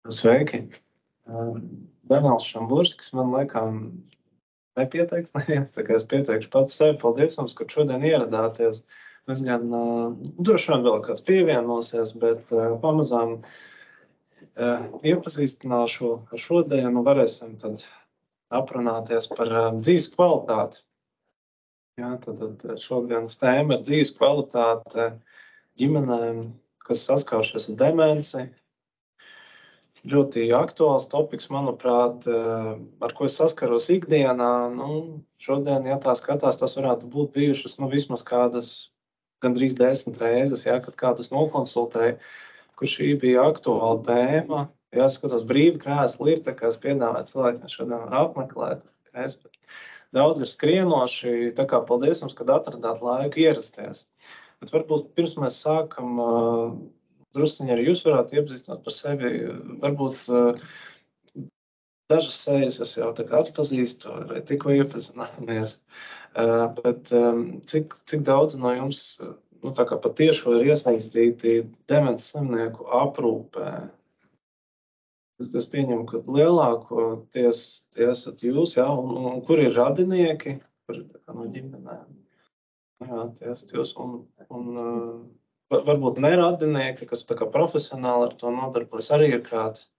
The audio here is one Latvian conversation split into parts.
Sveiki! Daniels Šamburskis, man laikam nepieteiks neviens, tā kā es pieteikšu pats sevi. Paldies jums, ka šodien ieradāties. Es gan droši vien vēl kāds pievienosies, bet pamazām iepazīstināšu ar šodienu, varēsim tad aprunāties par dzīves kvalitāti. Jā, tad šodienas tēma ir dzīves kvalitāte ģimenēm, kas saskāršies ar demenci. Ļoti aktuāls topiks, manuprāt, ar ko es saskaros ikdienā. Šodien, ja tā skatās, tas varētu būt bijušas vismaz kādas gandrīz 10 reizes, ja, kad kādus nokonsultēju, kur šī bija aktuāla tēma. Ja skatos, brīvi krēsli ir, tā kā es piedāvāju cilvēkiem šodien var apmeklēt. Daudz ir skrienoši, tā kā paldies jums, kad atradāt laiku ierasties. Bet varbūt pirms mēs sākam, drusciņi arī jūs varētu iepazīstināt par sevi. Varbūt dažas sejas es jau tā kā atpazīstu vai tikko iepazināmies. Bet cik daudz no jums tā kā patiešo ir iesaistīti demences slimnieku aprūpē? Es pieņemu, ka lielākoties tie esat jūs, jā, un kur ir radinieki, kur ir tā kā no ģimenēm? Jā, tie esat jūs, un varbūt neradinieki, kas tā kā profesionāli ar to nodarbojas, arī ir kāds.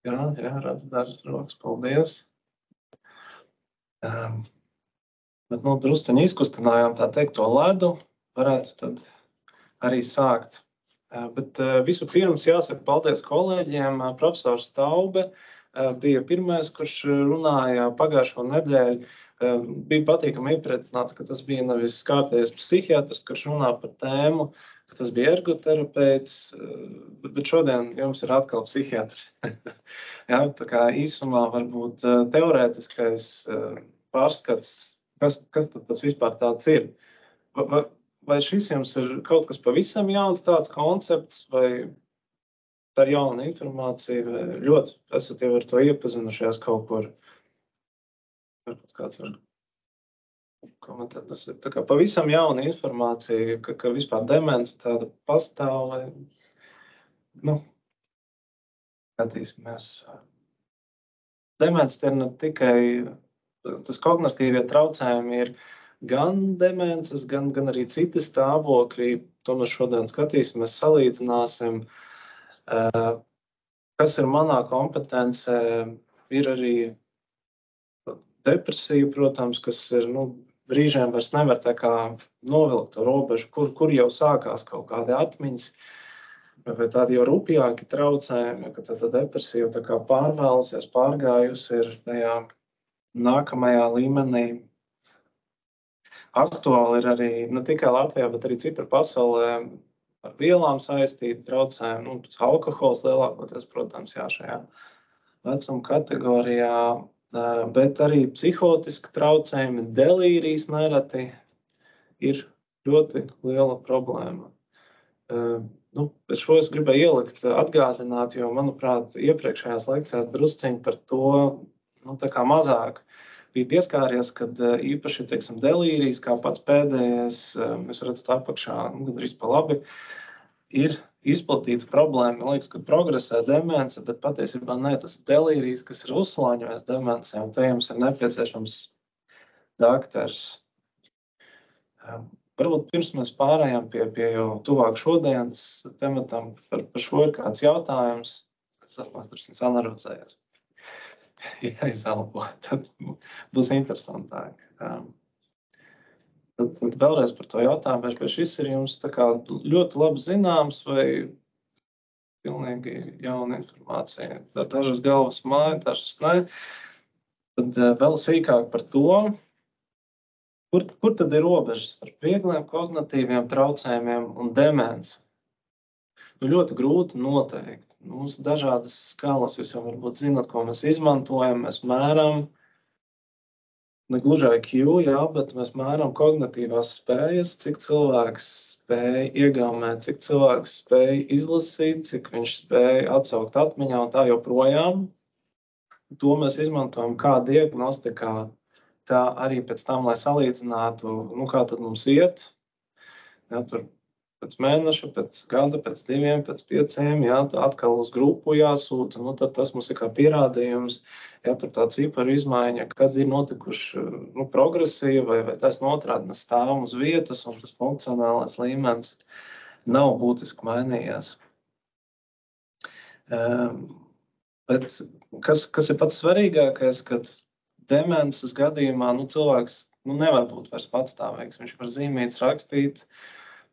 Jā, redz dažas rokas, paldies. Bet drusciņi izkustinājām, tā teikt, to ledu, varētu tad arī sākt. Bet visu pirms jāsaka paldies kolēģiem. Profesors Staube bija pirmais, kurš runāja pagājušo nedēļu. Bija patīkami iepriecināts, ka tas bija nevis kārtējais psihiatrs, kurš runā par tēmu, ka tas bija ergoterapeits, bet šodien jums ir atkal psihiatrs. Jā, tā kā īsumā varbūt teorētiskais pārskats, kas tad tas vispār tāds ir. Vai šis jums ir kaut kas pavisam jauns tāds koncepts, vai tā ir jauna informācija, vai ļoti esat jau ar to iepazinušies kaut kur? Varbūt kāds var komentēt. Tas ir tā kā pavisam jauna informācija, ka vispār demence tāda pastāv, vai, skatīsimies. Demence ir ne tikai, tas kognitīvie traucējumi ir gan demences, gan arī citi stāvokļi. To mēs šodien skatīsimies, salīdzināsim. Kas ir manā kompetencē, ir arī depresija, protams, kas ir, brīžiem vairs nevar tā kā novilkt to robežu, kur jau sākās kaut kādi atmiņas, vai tādi jau rupjāki traucējumi, ka tā depresija jau tā kā pārvēlusies, pārgājusi ir tajā nākamajā līmenī. Aktuāli ir arī ne tikai Latvijā, bet arī citur pasaulē ar vielām saistīti traucējumi. Alkohols lielākoties, protams, šajā vecuma kategorijā, bet arī psihotiski traucējumi, delīrijas nereti ir ļoti liela problēma. Šo es gribēju ielikt, atgādināt, jo, manuprāt, iepriekšējās lekcijās drusciņi par to tā kā mazāk bija pieskāries, kad īpaši, teiksim, delīrijas, kā pats pēdējais, jūs redzat apakšā, gandrīz pa labi, ir izplatīta problēma. Man liekas, ka progresē demence, bet patiesībā ne, tas delīrijas, kas ir uzslāņojis demencē, un te jums ir nepieciešams daktars. Varbūt pirms mēs pārējām pie jau tuvāk šodienas tematam, par šo ir kāds jautājums, kas varbūt tur sanarvozējies. Ja izalpo, tad būs interesantāk. Tad vēlreiz par to jautājumu, vai šis ir jums tā kā ļoti labi zināms vai pilnīgi jauna informācija. Dažas galvas māja, dažas ne. Tad vēl sīkāk par to, kur tad ir robežas starp viegliem kognitīviem traucējumiem un demenci. Ļoti grūti noteikt. Mums ir dažādas skalas, jūs jau varbūt zināt, ko mēs izmantojam, mēs mēram, ne gluži IQ, bet mēs mēram kognitīvās spējas, cik cilvēks spēja iegaumēt, cik cilvēks spēja izlasīt, cik viņš spēja atsaukt atmiņā un tā joprojām. To mēs izmantojam kā diagnostikā, tā arī pēc tam, lai salīdzinātu, kā tad mums iet. Ja, tur pēc mēneša, pēc gada, pēc 2, pēc 5, jā, atkal uz grupu jāsūta, nu, tad tas mums ir kā pierādījums, ja tur tā ciparu izmaiņa, kad ir notikuši progresīva, vai taisn otrādi mēs stāvam uz vietas, un tas funkcionālais līmenis nav būtiski mainījies. Bet kas ir pats svarīgākais, kad demences gadījumā cilvēks nevar būt vairs patstāvīgs. Viņš var zīmītas rakstīt,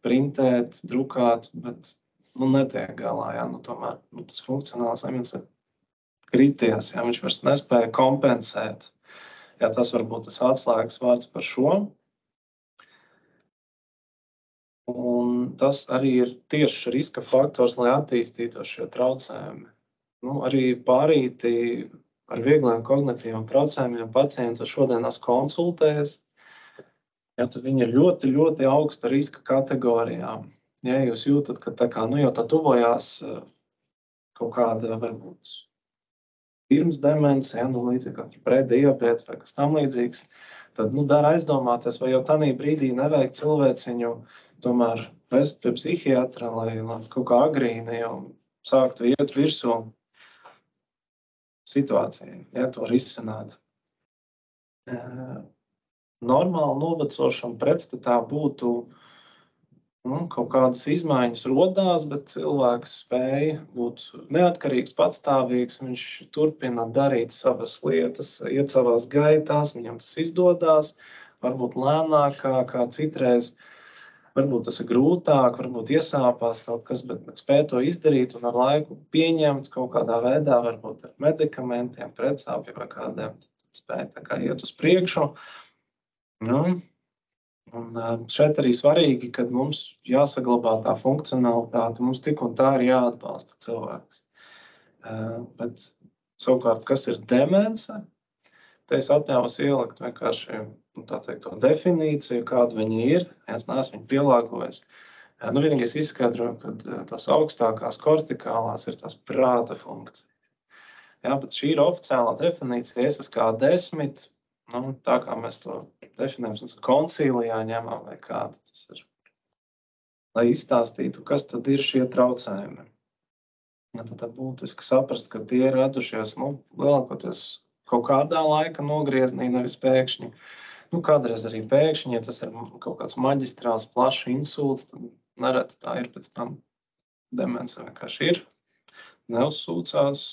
printēt, drukāt, bet netiek galā. Jā, tomēr tas funkcionāls līmenis ir krities. Jā, viņš vairs nespēja kompensēt. Jā, tas varbūt tas atslēgas vārds par šo. Un tas arī ir tieši riska faktors, lai attīstītos šie traucējumi. Arī pārīti ar viegliem kognitīviem traucējumiem pacientus šodienās konsultējas. Ja, tad viņi ir ļoti, ļoti augsta riska kategorijā. Ja jūs jūtat, ka jau tā tuvojās kaut kāda varbūt pirms demence, līdzīgi kā prediabēts vai kas tam līdzīgs, tad dara aizdomāties, vai jau tādā brīdī nevajag cilvēciņu tomēr vest pie psihiatra, lai kaut kā agrīni jau sāktu iet virsū situācijai, ja to risināt. Normāli novecošana pretstatā būtu kaut kādas izmaiņas rodās, bet cilvēks spēja būt neatkarīgs, patstāvīgs, viņš turpina darīt savas lietas, iet savās gaitās, viņam tas izdodās, varbūt lēnāk kā citreiz, varbūt tas ir grūtāk, varbūt iesāpās kaut kas, bet spēja to izdarīt un ar laiku pieņemt kaut kādā veidā, varbūt ar medikamentiem, pretsāpju vai kādiem, spēja tā kā iet uz priekšu. Un šeit arī svarīgi, kad mums jāsaglabā tā funkcionalitāte, mums tik un tā ir jāatbalsta cilvēks. Bet savukārt, kas ir demence? Te es atļaus ielikt vienkārši to definīciju, kāda viņa ir. Es neesmu viņu pielāgojis. Vienīgais izskaidroju, ka tās augstākās kortikālās ir tās prāta funkcijas. Bet šī ir oficiālā definīcija, SSK-10. Tā kā mēs to definējam, koncīlijā ņemam vai kāda tas ir, lai izstāstītu, kas tad ir šie traucējumi. Tad būtiski saprast, ka tie ir radušies, lielākoties kaut kādā laika nogrieznī, nevis pēkšņi. Kādreiz arī pēkšņi, ja tas ir kaut kāds maģistrāls, plašs insults, tad nereti tā ir pēc tam demence vienkārši ir, neuzsūcās.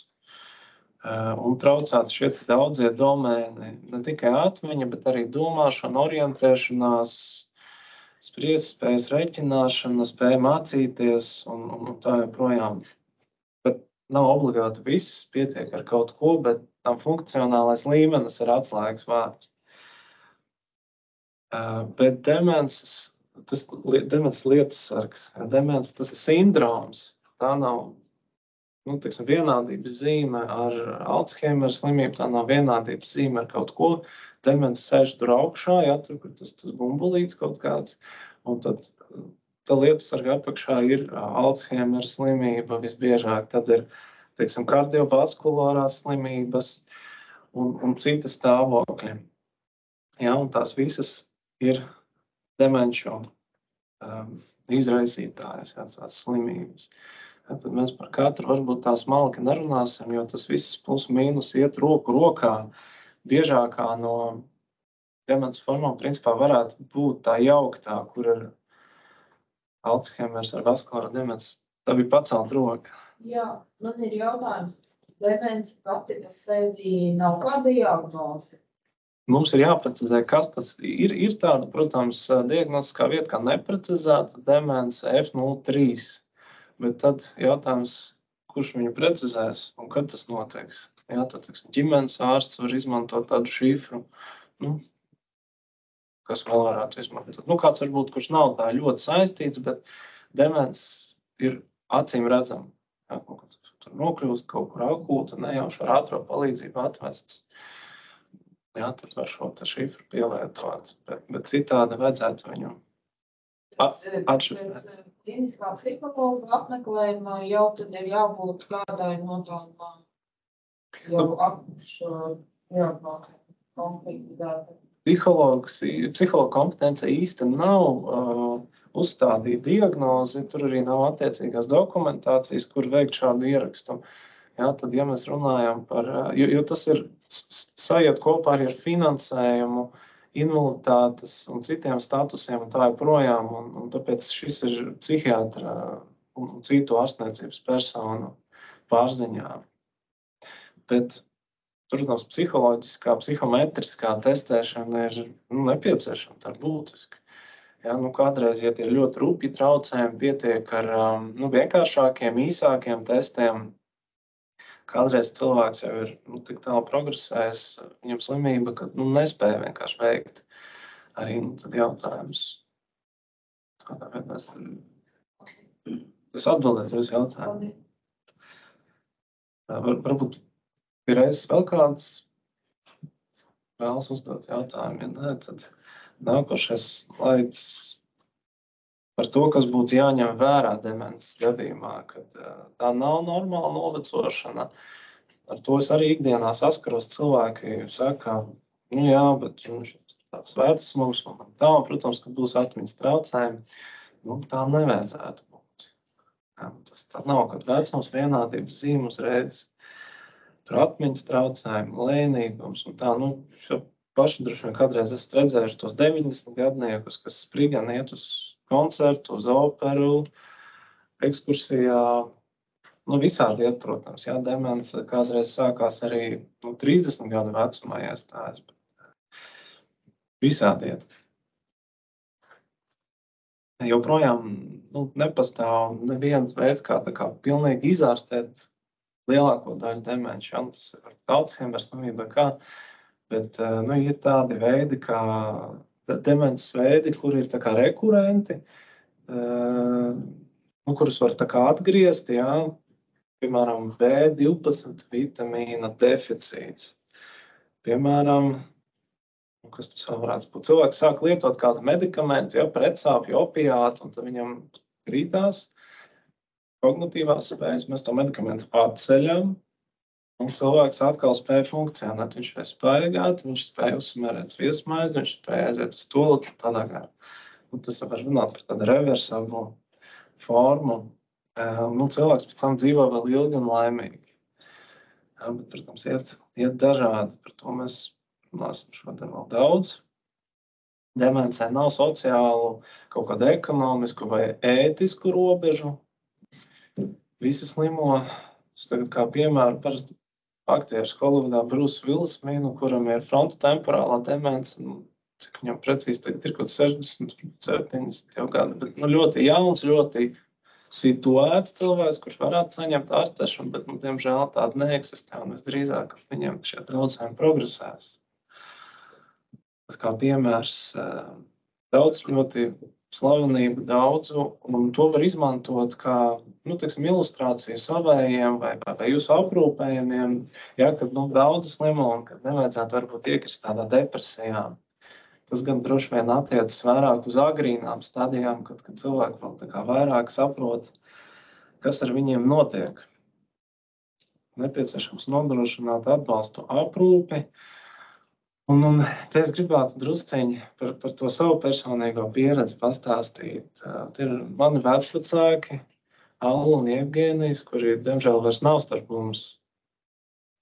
Un traucēt šie daudzie domēni, ne tikai atmiņa, bet arī domāšana, orientēšanās, spriedzspējas, reķināšana, spēja mācīties un tā joprojām. Bet nav obligāti viss, pietiek ar kaut ko, bet tam funkcionālais līmenis ir atslēgas vārds. Bet demences, tas demences lietusargs, demences, tas ir sindroms, tā nav vienādības zīme ar Alzheimera slimību, tā nav vienādības zīme ar kaut ko. Demence sēž tur augšā, tur, kur tas bumbulīts kaut kāds, un tad tā lietusarga apakšā ir Alzheimera slimība visbiežāk, tad ir, kardiovaskulārās slimības un citas stāvokļi. Un tās visas ir demenču izraisītājas, tās slimības. Tad mēs par katru varbūt tā smalki nerunāsim, jo tas viss plus mīnus iet roku rokā. Biežākā no demences formām principā varētu būt tā jauktā, kur ir Alzheimers ar vaskulāro demenci. Tā bija pacelt roka. Jā, man ir jautājums. Demence pati par sevi nav kāda diagnoze? Mums ir jāprecizē, kas tas ir. Ir tāda, protams, diagnostiskā vieta, kā neprecizēta demence F03. Bet tad jautājums, kurš viņu precizēs un kad tas notiks. Tad, ģimenes ārsts var izmantot tādu šifru, kas vēl varētu izmantot. Kāds varbūt, kurš nav tā ļoti saistīts, bet demence ir acīm redzama. Tur nokļūst kaut kur akūta, nejauši ar ātro palīdzību atvests. Tad var šo šifru pielietot, bet citādi vajadzētu viņu atšifrēt. Kliniskā psihologa apmeklējumā jau tad ir jābūt kādai no tām jau Psihologa kompetence īsti nav uzstādīt diagnozi, tur arī nav attiecīgās dokumentācijas, kur veikt šādu ierakstu. Jā, tad, ja mēs runājam par, jo tas ir sajiet kopā arī ar finansējumu, invaliditātes un citiem statusiem un tā joprojām, un tāpēc šis ir psihiatra un citu ārstniecības personu pārziņā. Bet, protams, psiholoģiskā, psihometriskā testēšana ir nepieciešama, tā ir būtiski. Ja, kādreiz, ja tie ir ļoti rupji traucējumi, pietiek ar vienkāršākiem, īsākiem testiem. Kādreiz cilvēks jau ir tik tālu progresējis, viņam slimība, ka nespēja vienkārši veikt. Arī tad jautājums. Tādā veidā es atbildētu uz jautājumu. Varbūt ir reizes vēl kāds vēlas uzdot jautājumu. Ja nē, tad nākošais slaids par to, kas būtu jāņem vērā demences gadījumā, kad tā nav normāla novecošana. Ar to es arī ikdienā saskaros. Cilvēki saka, jā, bet viņš ir tāds vecums, un tā, protams, ka būs atmiņas traucējumi. Tā nevajadzētu būt. Tas tā nav, kad vecums vienādības zīme uzreiz. Tur atmiņas traucējumi, lēnīgums un tā, paši droši vien kādreiz esat redzējuši tos 90 gadniekus, kas sprigani iet uz koncertu, uz operu, ekskursijā, visādi iet, protams, jā, demence kādreiz sākās arī 30 gadu vecumā iestājas, bet visādi iet. Joprojām nepastāv neviens veids, kā pilnīgi izārstēt lielāko daļu demenci, tas ir Alzheimer slimība, kā, bet ir tādi veidi, kā demences veidi, kuri ir rekurenti, kurus var atgriezt, jā, piemēram, B12 vitamīna deficīts. Piemēram, kas tas vēl varētu būt? Cilvēks sāk lietot kādu medikamentu, ja, pretsāpju, opiātu, un tad viņam krītās kognitīvās spējas, mēs to medikamentu atceļam, un cilvēks atkal spēja funkcionēt. Viņš spēja spaigāt, viņš spēja uzsmērēt sviestmaizi, viņš spēja aiziet uz toaletu tādā kā. Tas var runāt par tādu reversabu formu. Cilvēks pēc tam dzīvo vēl ilgi un laimīgi. Bet, protams, iet dažādi. Par to mēs runāsim šodien vēl daudz. Demencē nav sociālu, kaut kādu ekonomisku vai ētisku robežu. Visi slimo. Es tagad kā piemēru parasti aktieru Holivudā Bruce Willis minu, kuram ir frontotemporālā demence. Cik viņam precīzi tagad ir kaut 60, 70 jau gadi. Bet ļoti jauns, ļoti situēts cilvēks, kurš varētu saņemt ārstēšanu, bet diemžēl tāda neeksistē. Un visdrīzāk viņiem šie traucējumi progresēs. Tas kā piemērs daudz ļoti slavenību daudzu, un to var izmantot kā, ilustrāciju savējiem vai jūsu aprūpējumiem, ja, kad daudz slimo un kad nevajadzētu varbūt iekrist tādā depresijā. Tas gan droši vien attiecas vairāk uz agrīnām stadijām, kad cilvēki vēl vairāk saprot, kas ar viņiem notiek. Nepieciešams nodrošināt atbalstu aprūpi. Un te es gribētu drusciņi par to savu personīgo pieredzi pastāstīt. Tie ir mani vecvecāki, Alla un Jevgenijs, kuri, diemžēl, vairs nav starp mums.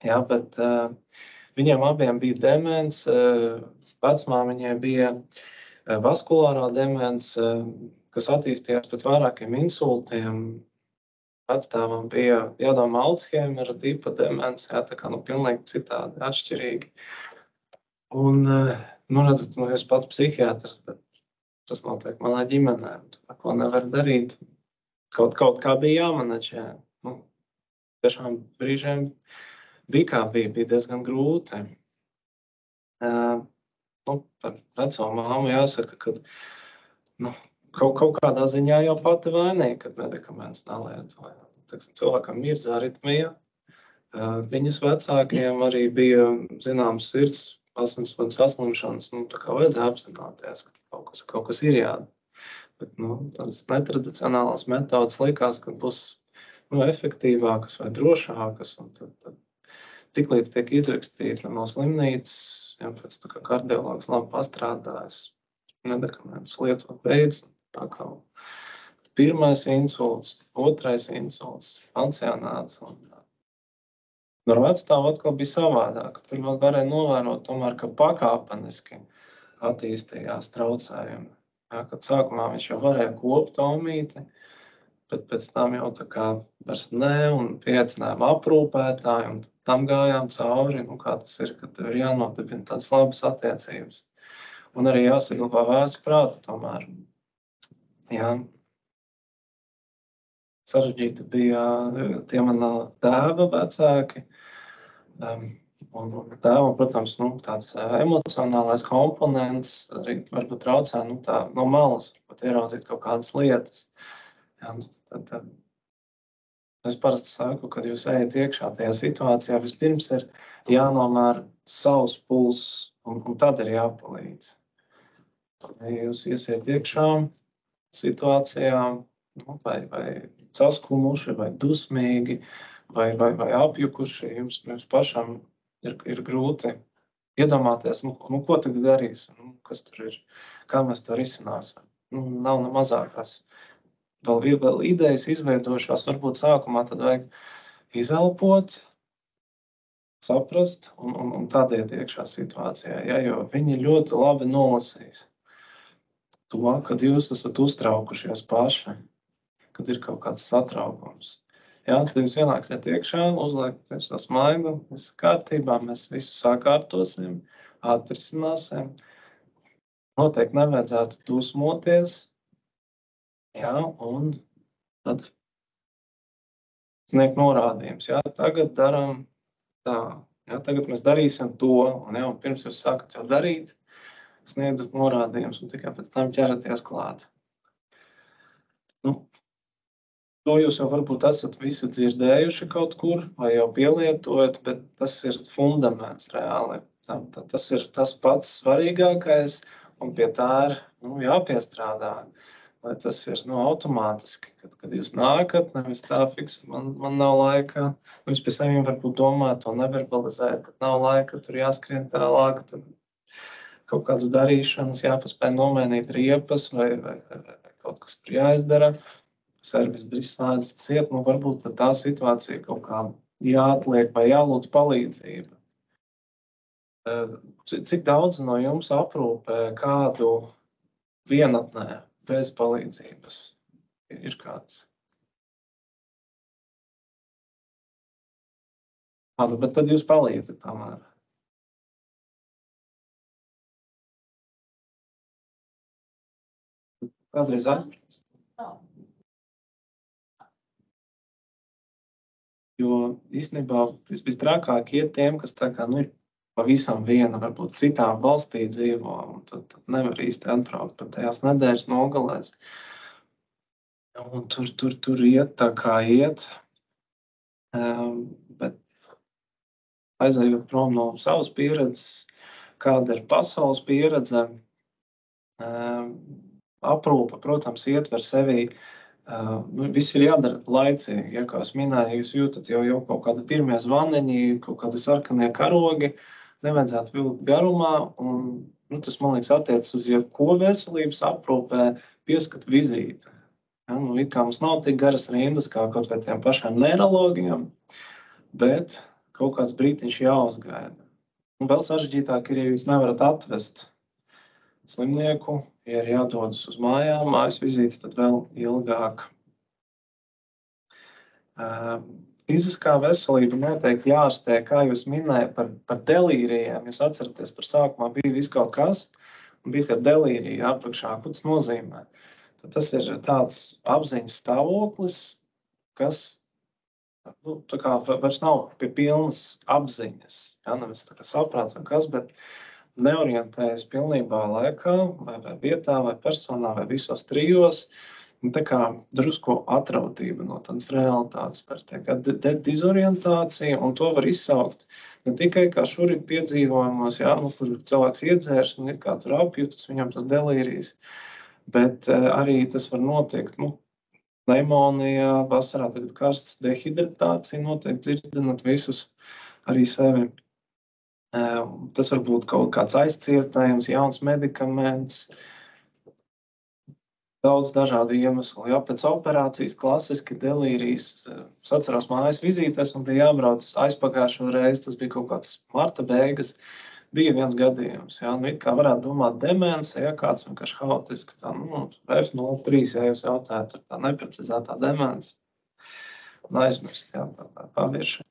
Jā, bet viņiem abiem bija demence, vecmāmiņai bija vaskulārā demence, kas attīstījās pēc vairākiem insultiem. Vectēvam bija jādomā Alzheimera tipa demence, jā, tā kā pilnīgi citādi, atšķirīgi. Un, redzat, es pats psihiatrs, bet tas notiek manā ģimenē. Ko nevar darīt. Kaut kā bija jāmanedžē. Tiešām brīžiem bija kā bija diezgan grūti. Par veco māmu jāsaka, ka kaut kādā ziņā jau pati vainīga, kad medikaments nelietoja. Cilvēkam mirza aritmija. Viņas vecākiem arī bija zināms sirds asinsvadu saslimšanas, tā kā vajadzēja apzināties, ka kaut kas ir jādara. Bet, tādas netradicionālās metodas likās, ka būs efektīvākas vai drošākas, un tad tiklīdz tiek izrakstīta no slimnīcas, ja pēc kardiologs labi pastrādājas, medikamentus lietot beidz, tā kā pirmais insults, otrais insults, pansionāts. Ar vecstāvu atkal bija savādāk. Tur vēl varēja novērot tomēr, ka pakāpeniski attīstījās traucējumi. Jā, kad sākumā viņš jau varēja kopt omīti, bet pēc tam jau tā kā vairs ne, un pieaicinājām aprūpētāju, un tam gājām cauri, kā tas ir, kad tev ir jānodibina tādas labas attiecības. Un arī jāsaglabā vēsu prātu tomēr. Jā. Sarežģīti bija tie manā tēva vecāki. Un tēvam, protams, tāds emocionālais komponents arī varbūt traucē tā no malas, pat ieraudzīt kaut kādas lietas. Jā, tad es parasti saku, kad jūs ejat iekšā tajā situācijā, vispirms ir jānomēr savs pulss, un tad ir jāpalīdz. Ja jūs iesiet iekšā situācijā, vai saskumuši, vai dusmīgi, vai apjukuši, jums pašam ir grūti iedomāties, ko tagad darīsim, kas tur ir, kā mēs to risināsim. Nav ne mazākās. Vēl idejas izveidošās, varbūt sākumā tad vajag izelpot, saprast un tad iet iekšā situācijā, jo viņi ļoti labi nolasīs to, kad jūs esat uztraukušies paši, kad ir kaut kāds satraukums. Jā, tad jūs ienāksiet iekšā, uzliekat to smaidu, viss kārtībā, mēs visu sakārtosim, atrisināsim. Noteikti nevajadzētu dusmoties, jā, un tad sniegt norādījums. Jā, tagad darām tā, jā, tagad mēs darīsim to, un pirms jūs sākat jau darīt, sniedzat norādījums, un tikai pēc tam ķeraties klāt. To jūs jau varbūt esat visi dzirdējuši kaut kur, vai jau pielietojat, bet tas ir fundaments reāli. Tas ir tas pats svarīgākais, un pie tā ir jāpiestrādā. Lai tas ir automātiski, kad jūs nākat, nevis tā fiks, man nav laika. Jūs pie saviem varbūt domājat, to neverbalizēt, kad nav laika, tur jāskrien tālāk, tur kaut kādas darīšanas, jāpaspēj nomainīt riepas, vai kaut kas tur jāizdara. Servis drīz slēdz ciet, varbūt tā situācija kaut kā jāatliek vai jālūdz palīdzību. Cik daudz no jums aprūpē kādu vienatnē bez palīdzības ir kāds? Bet tad jūs palīdzat tomēr. Kādreiz aizprāts? Jo īstenībā vistrākāk iet tiem, kas tā kā ir pavisam viena, varbūt citām valstī dzīvo, un tad nevar īsti atbraukt pat tajās nedēļas nogalēs. Un tur iet tā kā iet, bet aizējot prom no savas pieredzes, kāda ir pasaules pieredze, aprūpe, protams, ietver sevī. Viss ir jādara laicīgi, ja, kā es minēju, jūs jūtat jau kaut kādi pirmie zvaneņi, kaut kādi sarkanie karogi, nevajadzētu vilkt garumā, un tas, man liekas, attiecas uz jebko veselības aprūpē pieskat vizīti. Ja, it kā mums nav tik garas rindas kā kaut vai tiem pašiem neirologiem, bet kaut kāds brītiņš jāuzgaida. Un vēl sarežģītāk ir, ja jūs nevarat atvest slimnieku, ja ir jādodas uz mājām, mājas vizītes, tad vēl ilgāk. Fiziskā veselība noteikti jārastē, kā jūs minējat par delīrijiem. Jūs atceraties, tur sākumā bija viss kaut kas, un bija tie delīriji apakšā. Ko tas nozīmē? Tad tas ir tāds apziņas stāvoklis, kas tā kā vairs nav pie pilnas apziņas. Ja, nevis tā kā saprāts vai kas, bet neorientējas pilnībā laikā, vai vietā, vai personā, vai visos trijos. Tā kā drusku atrautība no tādas realitātes, var teikt, dezorientācija, un to var izsaukt ne tikai kā šurīt piedzīvojumos, ja, kur cilvēks iedzērs un it kā tur apjūtas, viņam tas delīrijas, bet arī tas var notiekt, pneimonijā, vasarā tagad karsts dehidratācija, noteikti dzirdināt visus arī sevi. Tas var būt kaut kāds aizcietējums, jauns medikaments. daudz dažādu iemeslu. Jā, pēc operācijas klasiski delīrijas. Es atceros mājas vizītes un bija jābrauc aizpagājušo reizi. Tas bija kaut kāds marta beigas. Bija viens gadījums. Jā, nu, it kā varētu domāt demence, ja kāds vienkārši haotiski. Tā, F03, ja jūs jautājat, tā neprecizētā demence. Un aizmirst, jā, tā pavirši.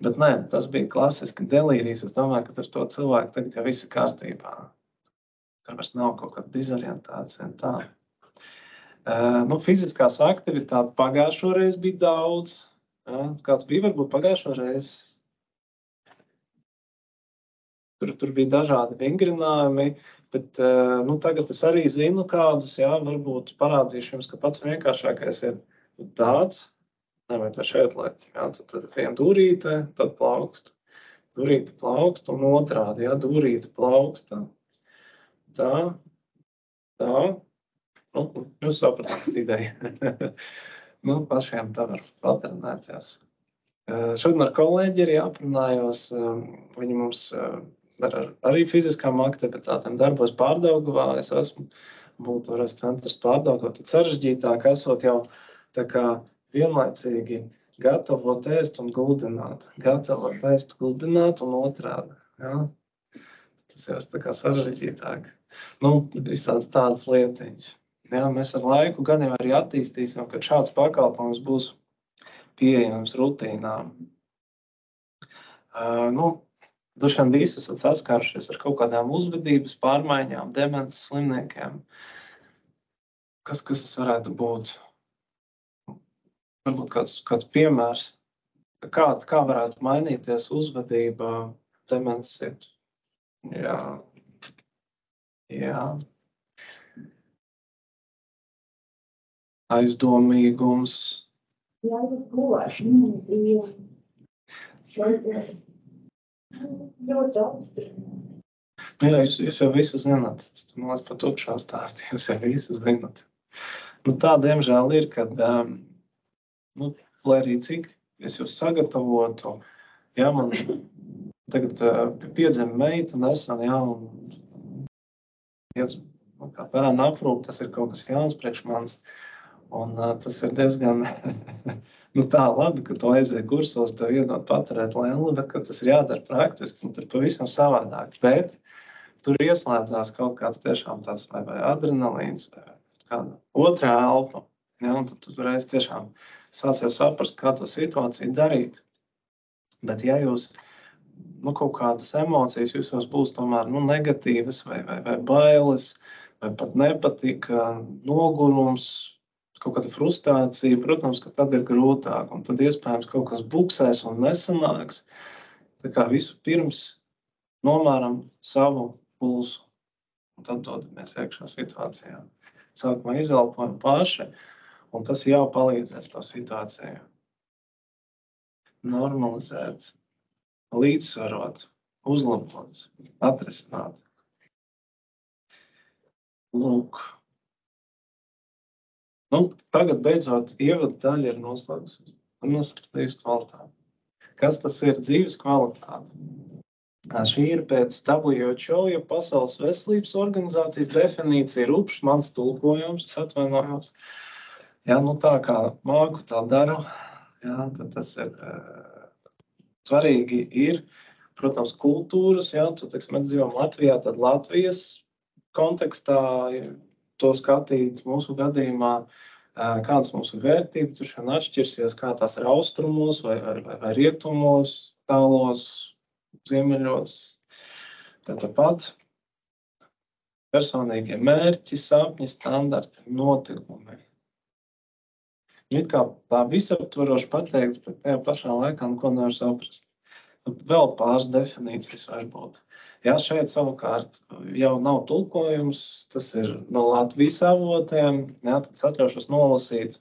Bet nē, tas bija klasiski delīrijas. Es domāju, ka ar to cilvēku tagad jau viss ir kārtībā. Tur vairs nav kaut kāda dizorientācija. Tā. Fiziskās aktivitātes pagājušo reizi bija daudz. Ja? Kāds bija varbūt pagājušo reizi? Tur bija dažādi vingrinājumi, bet tagad es arī zinu kādus, jā, varbūt parādīšu jums, ka pats vienkāršākais ir tāds. Nevajag tā šeit liekt. Jā, tad viena dūrīte, tad plaukst. Dūrīte plaukst un otrādi, jā, dūrīte plaukst. Tā. Jūs sapratāt ideju. Pašiem tā var patrenēties. Šodien ar kolēģi ir jāprunājos. Viņi mums arī fiziskām aktivitātēm darbos Pārdaugavā. Es esmu Kultūras centrs Pārdaugavā. Tad sarežģītāk esot jau tā kā vienlaicīgi gatavot ēst un guldināt. Gatavot ēst, guldināt un otrādi. Ja? Tas jau tā kā sarežģītāk. Visāds tādas lietiņas. Ja, mēs ar laiku gan jau arī attīstīsim, kad šāds pakalpojums būs pieejams rutīnām. Droši vien visi esat saskārušies ar kaut kādām uzvedības pārmaiņām, demences slimniekiem. Kas tas varētu būt? Varbūt kāds piemērs, kā varētu mainīties uzvedība demences. Jā. Aizdomīgums. Jā, ļoti daudz. Jā, jūs jau visu zināt. Es par tukšā stāstu, jūs jau visu zināt. Tā, diemžēl, ir, kad lai arī cik es jūs sagatavotu, jā, man tagad piedzima meita nesen, jā, un kā bērna aprūpe, tas ir kaut kas jauns priekš manis, un tas ir diezgan, tā labi, ka tu aiziet kursos, tev iedod paturēt lēli, bet ka tas ir jādara praktiski, un tur pavisam savādāk, bet tur ieslēdzās kaut kāds tiešām tāds vai adrenalīns, vai kāda otrā elpa, ja, un tad tu reiz tiešām sāc jau saprast, kā to situāciju darīt. Bet ja jūs, kaut kādas emocijas jūsos būs tomēr, negatīvas vai bailes, vai pat nepatika, nogurums, kaut kāda frustrācija, protams, ka tad ir grūtāk, un tad iespējams kaut kas buksēs un nesanāks. Tā kā visu pirms nomēram savu pulsu, un tad dodamies iekšā situācijā. Sākumā izelpojam paši, un tas jau palīdzēs to situāciju normalizēt, līdzsvarot, uzlabot, atrisināt. Lūk. Tagad beidzot ievada daļa ir noslēgusies. Dzīves kvalitāte. Kas tas ir dzīves kvalitāte? Šī ir pēc WHO, ja Pasaules veselības organizācijas definīcija, rupšs mans tulkojums, es atvainojos. Jā, tā kā māku tā daru, jā, tad tas ir svarīgi ir, protams, kultūras, jā, mēs dzīvojam Latvijā, tad Latvijas kontekstā to skatīt mūsu gadījumā, kādas mūsu vērtības, tur šodien atšķirsies, kā tās ir austrumos vai rietumos, tālos, ziemeļos. Tāpat personīgie mērķi, sapņi, standarti, notikumi. It kā tā visaptvaroši pateikts, bet tajā pašā laikā neko nevar saprast. Vēl pāris definīcijas varbūt. Jā, šeit savukārt jau nav tulkojums, tas ir no Latvijas avotiem, jā, tad atļaušos nolasīt.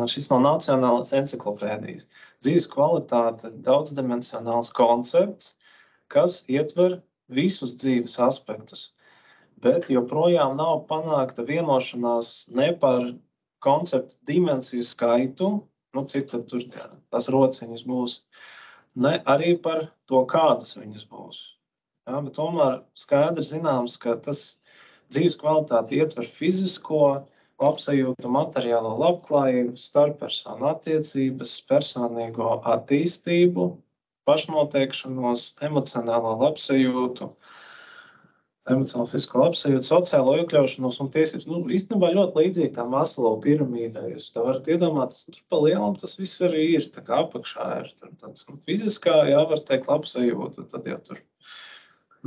Šis nav nacionālais enciklopēdijas. Dzīves kvalitāte ir daudzdimensionāls koncepts, kas ietver visus dzīves aspektus, bet joprojām nav panākta vienošanās ne par konceptu dimensiju skaitu, cik tad tur tās rociņas būs, ne arī par to, kādas viņas būs. Ja, bet tomēr skaidri zināms, ka tas Dzīves kvalitāte ietver fizisko labsajūtu, materiālo labklājību, starppersonu attiecības, personīgo attīstību, pašnoteikšanos, emocionālo labsajūtu, emocionālo fizisko labsajūtu, sociālo iekļaušanos un tiesības. Īstenībā ļoti līdzīgi tā Maslow piramīdai. Jūs tā varat iedomāties, tur pa lielam tas viss arī ir. Tā kā apakšā ir tāds fiziskā, jā, var teikt, labsajūta, tad jau tur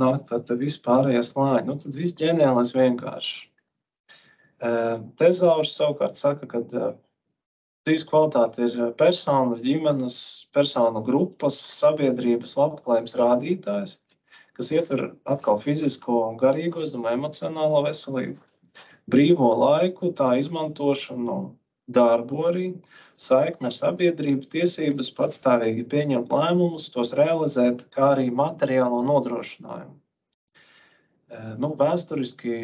nāk tad viss pārējie slāņi. Tad viss ģeniālais vienkārši. Tezaurs savukārt saka, ka dzīves kvalitāte ir personas, ģimenes, personu grupas, sabiedrības labklājības rādītājs, kas ietver atkal fizisko un garīgo, es domāju, emocionālo veselību, brīvo laiku, tā izmantošanu, darbu arī, saikni ar sabiedrību, tiesības patstāvīgi pieņemt lēmumus, tos realizēt, kā arī materiālo nodrošinājumu. Vēsturiski,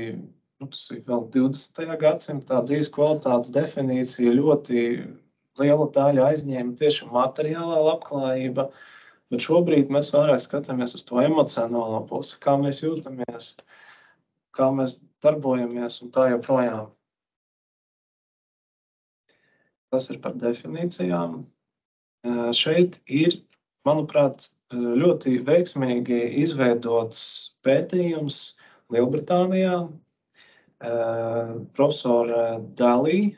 tas ir vēl 20. gadsimtā, dzīves kvalitātes definīcija ļoti liela daļa aizņēma tieši materiālā labklājība, bet šobrīd mēs vairāk skatāmies uz to emocionālo pusi, kā mēs jūtamies, kā mēs darbojamies un tā joprojām. Tas ir par definīcijām. Šeit ir, manuprāt, ļoti veiksmīgi izveidots pētījums Lielbritānijā. Profesora Dalī,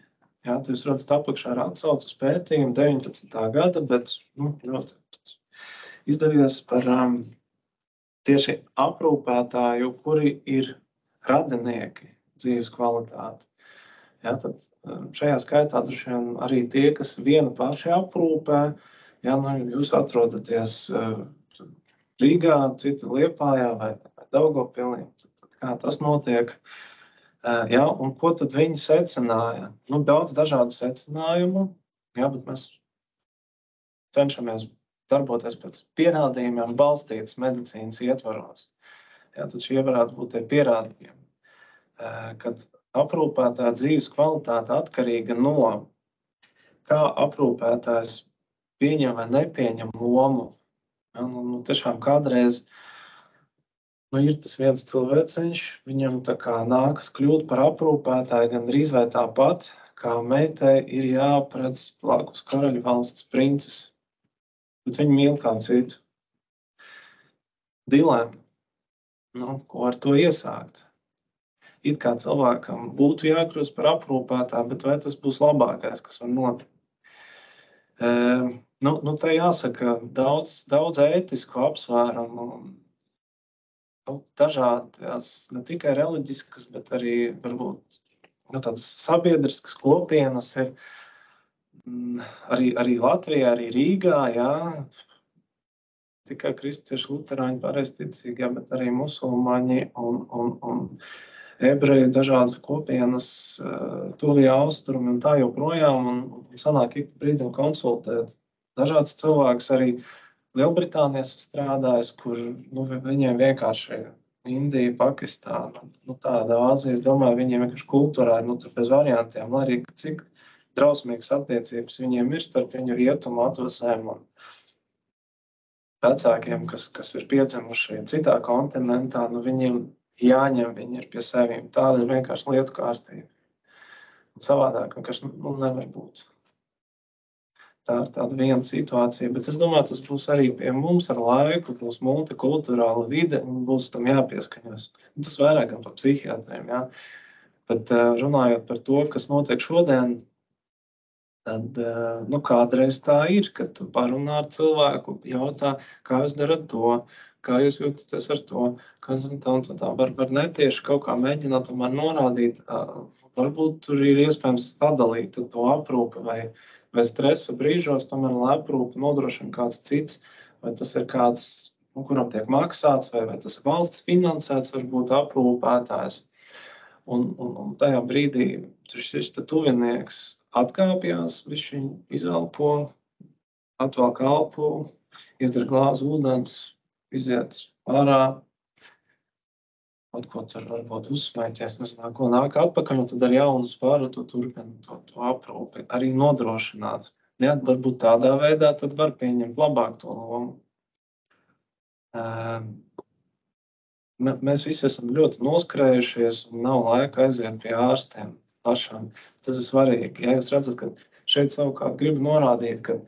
jūs redzat apakšā ar atsaucu uz pētījumu 19. gada, bet ļoti izdevies par tieši aprūpētāju, kuri ir radinieki dzīves kvalitāti. Tad šajā skaitā droši vien arī tie, kas vienu paši aprūpē, jūs atrodaties Rīgā, citi Liepājā vai Daugavpilī, tad kā tas notiek. Un ko tad viņi secināja? Daudz dažādu secinājumu, bet mēs cenšamies darboties pēc pierādījumiem balstītas medicīnas ietvaros. Tad šie varētu būt tie pierādījumi, kad aprūpētāja dzīves kvalitāte atkarīga no kā aprūpētājs pieņem vai nepieņem lomu. Tiešām kādreiz ir tas viens cilvēciņš, viņam tā kā nākas kļūt par aprūpētāju gandrīz vai tāpat, kā meitai ir jāapredz blakus karaļu valsts princes. Bet viņi mīl kā citu. Dilēma. Ko ar to iesākt? It kā cilvēkam būtu jākļūst par aprūpētāju, bet vai tas būs labākais, kas var notikt? Tā jāsaka daudz ētisku apsvērumu, dažādas, ne tikai reliģiskas, bet arī varbūt tādas sabiedriskas kopienas ir arī Latvijā, arī Rīgā, tikai kristieši, luterāņi, pareizticīgi, bet arī musulmaņi un ebreji, dažādas kopienas, tuvijā austrumi un tā joprojām, un sanāk ik brīdim konsultēt dažādas cilvēkus arī Lielbritānijas strādājas, kur viņiem vienkārši Indija, Pakistāna, tāda Āzija, es domāju, viņiem vienkārši kultūrā ir tur bez variantiem, lai arī cik drausmīgas attiecības viņiem ir starp viņu rietumu atvasēm un vecākiem, kas ir piedzimuši citā kontinentā, viņiem jāņem, viņi ir pie sevīm. Tāda ir vienkārši lietu kārtība. Un savādāk vienkārši nevar būt. Tā ir tāda viena situācija, bet es domāju, tas būs arī pie mums ar laiku, būs multikulturāla vide un būs tam jāpieskaņos. Tas vairāk gan par psihiatriem, Bet runājot par to, kas notiek šodien, tad kādreiz tā ir, kad tu parunā ar cilvēku, jautā, kā jūs darat to, kā jūs jūtaties ar to, kas un tā var netieši kaut kā mēģināt tomēr norādīt, varbūt tur ir iespējams sadalīt to aprūpi vai stresa brīžos, tomēr lai aprūpi nodrošina kāds cits, vai tas ir kāds, kuram tiek maksāts, vai tas ir valsts finansēts, varbūt aprūpētājs. Un tajā brīdī šis tuvinieks atkāpjās, viņš viņu izelpo, atvelk elpu, iedzer glāzi ūdens, iziet ārā, kaut ko tur varbūt uzsmēķēs, nezinu, ko nāk atpakaļ, un tad ar jaunu spāru tu turpini to aprūpi arī nodrošināt. Varbūt tādā veidā tad var pieņemt labāk to lomu. mēs visi esam ļoti noskrējušies un nav laika aiziet pie ārstiem pašām. Tas ir svarīgi. Ja jūs redzat, ka šeit savukārt gribu norādīt, ka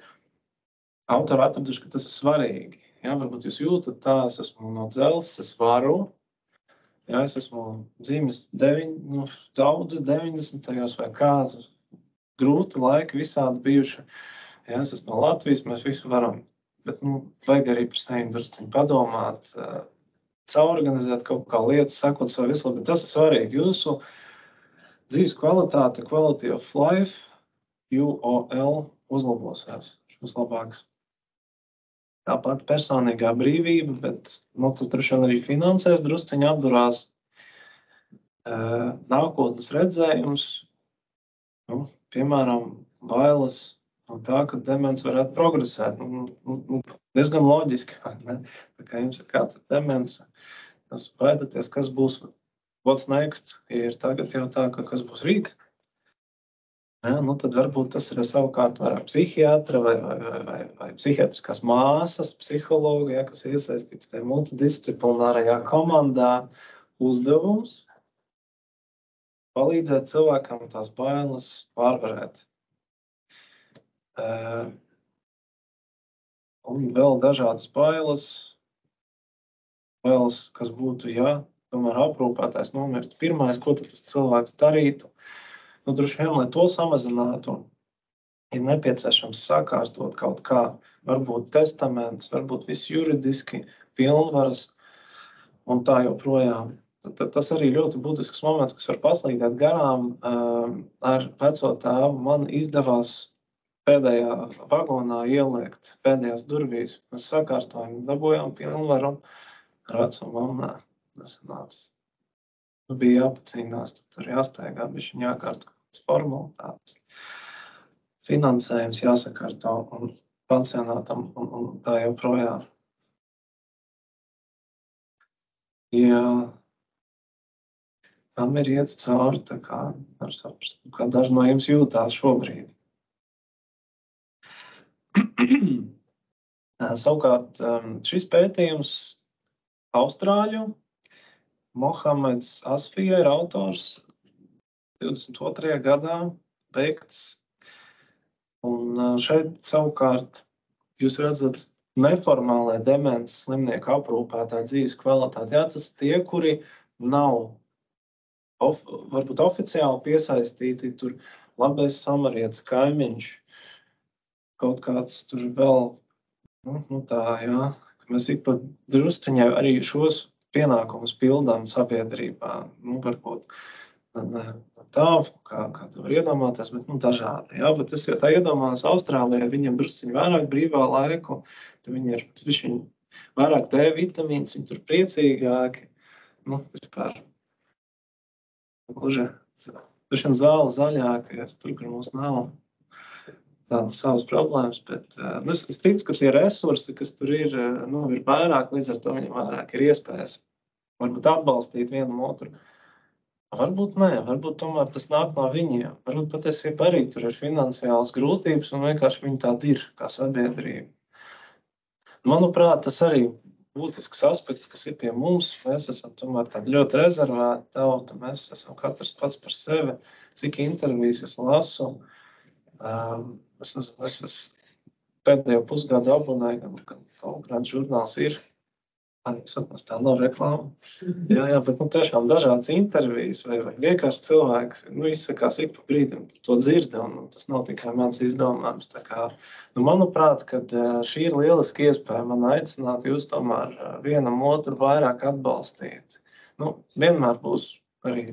autori atraduši, ka tas ir svarīgi. Ja, varbūt jūs jūtat tā, es esmu no dzelzs, es varu. Ja, es esmu dzīves dzaudzes 90. vai kāds grūti laiki visādi bijuši. Ja, es esmu no Latvijas, mēs visu varam. Bet vajag arī par sevi drusciņu padomāt, saorganizēt kaut kā lietas, sakot savu veselību. Bet tas ir svarīgi. Jūsu dzīves kvalitāte, quality of life, UOL, uzlabosies. Būs labāks. Tāpat personīgā brīvība, bet tas droši vien arī finansēs drusciņu apdurās. Nākotnes redzējums, piemēram, bailes no tā, ka demence varētu progresēt. Diezgan loģiski, vai ne? Tā kā jums ir kāds demence, jūs baidaties, kas būs what's next, ir tagad jau tā, ka kas būs rīt. Ja, tad varbūt tas ir savukārt vairāk psihiatra vai psihiatriskās māsas, psihologi, ja, kas iesaistīts tajā multidisciplinārajā komandā uzdevums palīdzēt cilvēkam tās bailes pārvarēt. Un vēl dažādas bailes, kas būtu, ja tomēr aprūpētājs nomirst pirmais, ko tad tas cilvēks darītu. Droši vien, lai to samazinātu, ir nepieciešams sakārtot kaut kā, varbūt testaments, varbūt viss juridiski, pilnvaras un tā joprojām. Tas arī ļoti būtisks moments, kas var paslīdēt garām. Ar veco tēvu man izdevās pēdējā vagonā ieliekt pēdējās durvīs. Mēs sakārtojam, dabūjām pilnvaru ar veco mammu. Nesanāca. Bija jāpacīnās, tad tur jāsteigā, bišķiņ jākārto kāds formalitātes. Finansējums jāsakārto un pansionātam un tā joprojām. Ja tam ir iets cauri, tā kā var saprast, kā daži no jums jūtās šobrīd. Savukārt šis pētījums Austrāļu Mohameds Asfija ir autors 22. gadā veikts. Un šeit savukārt jūs redzat neformālai demences slimnieku aprūpētāju dzīves kvalitāti. Jā, tas tie, kuri nav varbūt oficiāli piesaistīti, tur labais samarietis, kaimiņš, kaut kāds tur vēl, tā, jā, mēs ik pa drusciņai arī šos pienākumus pildām sabiedrībā. Varbūt ne tā, kā tu var iedomāties, bet dažādi. Jā, bet es tā iedomājos Austrālijā, viņiem drusciņi vairāk brīvā laiku, tad viņi ir vairāk D vitamīns, viņi tur priecīgāki. Vispār. Gluži zāle zaļāka ir tur, kur mums nav tādas savas problēmas, bet es ticu, ka tie resursi, kas tur ir vairāk, līdz ar to viņam vairāk ir iespējas. Varbūt atbalstīt vienam otru. Varbūt nē, varbūt tomēr tas nāk no viņiem. Varbūt patiesībā arī tur ir finansiālas grūtības un vienkārši viņi tādi ir, kā sabiedrība. Manuprāt, tas arī būtisks aspekts, kas ir pie mums. Mēs esam tomēr tādi ļoti rezervēti tauta. Mēs esam katrs pats par sevi. Cik intervijas es lasu. Es pēdējo pusgadu abonēju, gan kaut kāds žurnāls ir. Es atmest tā nav reklāma. Jā, bet tiešām dažādas intervijas vai vienkārši cilvēks izsakās ik pa brīdim, to dzirdi, un tas nav tikai mans izdomājums. Tā kā, manuprāt, kad šī ir lieliski iespēja man aicināt jūs tomēr vienam otru vairāk atbalstīt. Vienmēr būs arī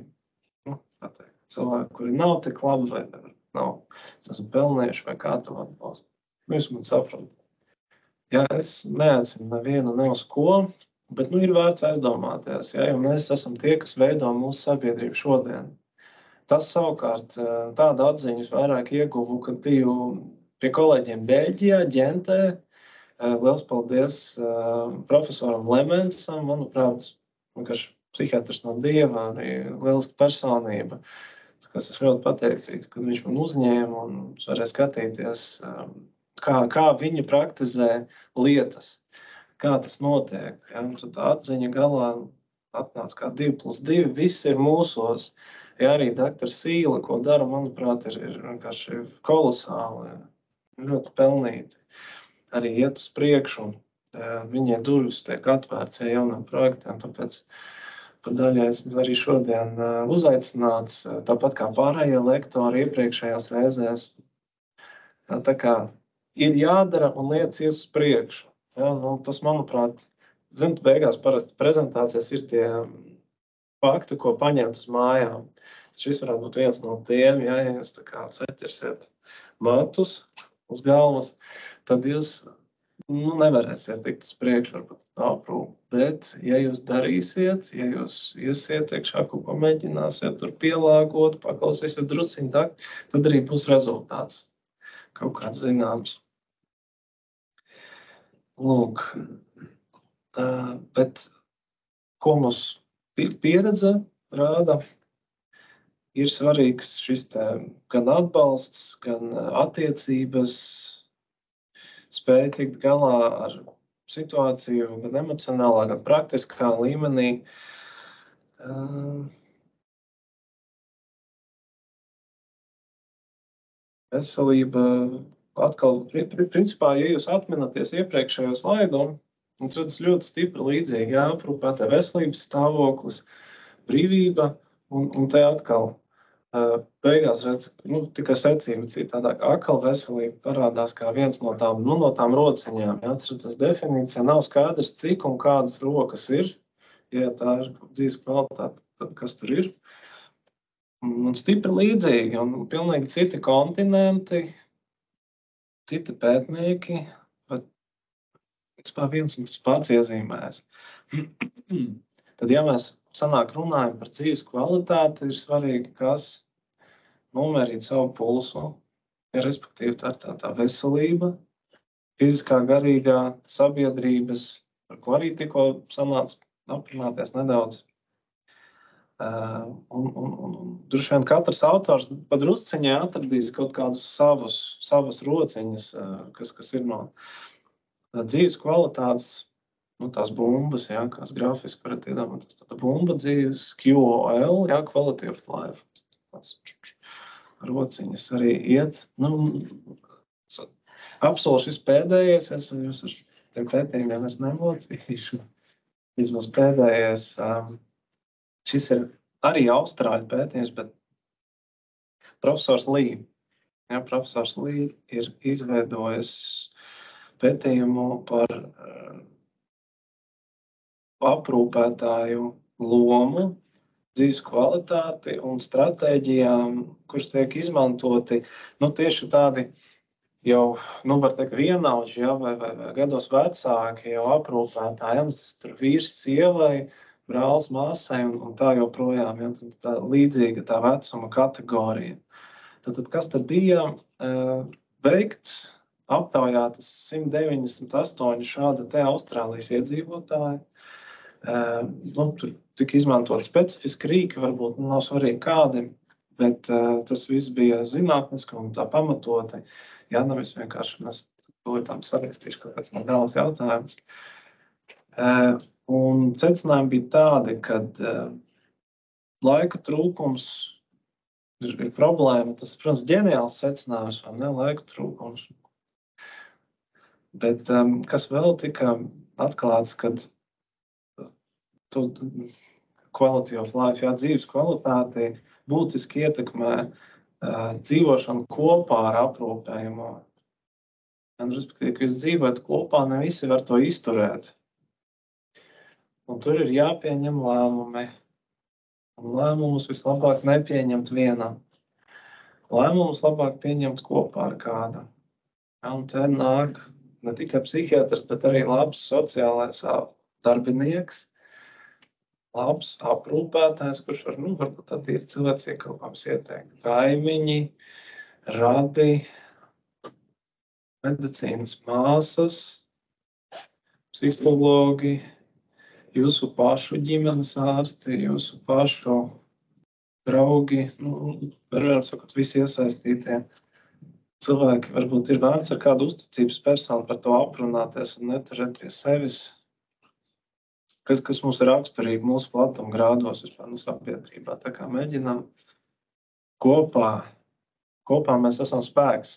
cilvēki, kuri nav tik labi vai nav, es esmu pelnījuši vai kā to atbalst. Jūs man saprotat. Jā, es neaicinu nevienu ne uz ko, bet ir vērts aizdomāties, jo mēs esam tie, kas veido mūsu sabiedrību šodien. Tas savukārt tādu atziņu vairāk ieguvu, kad biju pie kolēģiem Beļģijā, Ģentē. Liels paldies profesoram Lemensam, manuprāt, vienkārši psihiatrs no dieva, arī lieliska personība, kas es ļoti pateicīgs, kad viņš man uzņēma un varēja skatīties, kā viņi praktizē lietas, kā tas notiek. Ja? Tā atziņa galā atnāca kā 2+2, viss ir mūsos. Ja arī Dr. Sīla, ko dara, manuprāt, ir vienkārši kolosāli, ļoti pelnīti. Arī iet uz priekšu, viņiem durvis tiek atvērts jauniem projektiem, tāpēc par daļai esmu arī šodien uzaicināts, tāpat kā pārējie lektori iepriekšējās reizēs. Tā kā ir jādara un lietas ies uz priekšu. Ja, tas, manuprāt, beigās parasti prezentācijas ir tie fakti, ko paņemt uz mājām. Šis varētu būt viens no tiem, ja jūs tā kā saķersiet matus uz galvas, tad jūs nevarēsiet tikt uz priekšu, varbūt aprūpi. Bet, ja jūs darīsiet, ja jūs iesiet iekšā, kaut ko mēģināsiet tur pielāgot, paklausīsiet drusciņu tā, tad arī būs rezultāts kaut kāds zināms. Lūk, bet ko mums pieredze rāda, ir svarīgs šis gan atbalsts, gan attiecības, spēja tikt galā ar situāciju, gan emocionālā, gan praktiskā līmenī. Veselība atkal, principā, ja jūs atminaties iepriekšējo slaidu, es redzu ļoti stipri līdzīgi, aprūpētā veselības stāvoklis, brīvība, un te atkal beigās redz, tikai secība citādāk. Atkal veselība parādās kā viens no tām rociņām. Atcerieties, definīcija nav skaidrs, cik un kādas rokas ir. Ja tā ir dzīves kvalitāte, tad kas tur ir? Un stipri līdzīgi, un pilnīgi citi kontinenti, citi pētnieki, bet viens un tas pats iezīmēs. Tad, ja mēs sanāk runājam par dzīves kvalitāti, ir svarīgi, kas nomērīt savu pulsu, respektīvi tā veselība, fiziskā, garīgā, sabiedrības, par ko arī tikko sanāca aprunāties nedaudz. Un droši vien katrs autors padrusciņā atradīs kaut kādus savas rociņas, kas ir no dzīves kvalitātes, tās bumbas, kas grafiski varat iedomāties, tāda bumba dzīves, QOL, quality of life, tās rociņas arī iet. Apsolu šis pēdējais, es jūs ar tiem pētījumiem es nemocīšu, vismaz pēdējais. Šis ir arī austrāļu pētījums, bet profesors Lī. Profesors Lī ir izveidojis pētījumu par aprūpētāju lomu, dzīves kvalitāti un stratēģijām, kuras tiek izmantoti, tieši tādi jau, var teikt, vienaudži, vai gados vecāki, jau aprūpētājiem, tur vīrs sievai, brālis māsai un tā joprojām, tā līdzīga tā vecuma kategorija. Tad kas tad bija veikts, aptaujātas 198 šāda te Austrālijas iedzīvotāji. Tur tika izmantot specifiski rīki, varbūt nav svarīgi kādi, bet tas viss bija zinātniski un tā pamatoti. Nevis vienkārši mēs to tam sarakstīšu kaut kāds nedaudz jautājums. Un secinājumi bija tādi, ka laika trūkums ir problēma. Tas, protams, ģeniāls secinājums, vai ne, laika trūkums. Bet kas vēl tika atklāts, kad quality of life, dzīves kvalitāti būtiski ietekmē dzīvošanu kopā ar aprūpējumu. Respektīvi, ka jūs dzīvojat kopā, ne visi var to izturēt. Un tur ir jāpieņem lēmumi. Un lēmumus vislabāk nepieņemt vienam. Lēmumus labāk pieņemt kopā ar kādu. Un te nāk ne tikai psihiatrs, bet arī labs sociālais darbinieks, labs aprūpētājs, kurš varbūt tad ir cilvēcīgi kaut kāds ieteikt. Kaimiņi, radi, medicīnas māsas, psihologi, jūsu pašu ģimenes ārsti, jūsu pašu draugi, varētu sakot, visi iesaistītie cilvēki. Varbūt ir vērts ar kādu uzticības personu par to aprunāties un neturēt pie sevis kas mums ir raksturīgi mūsu platuma grādos vispār, sabiedrībā. Tā kā mēģinām kopā mēs esam spēks.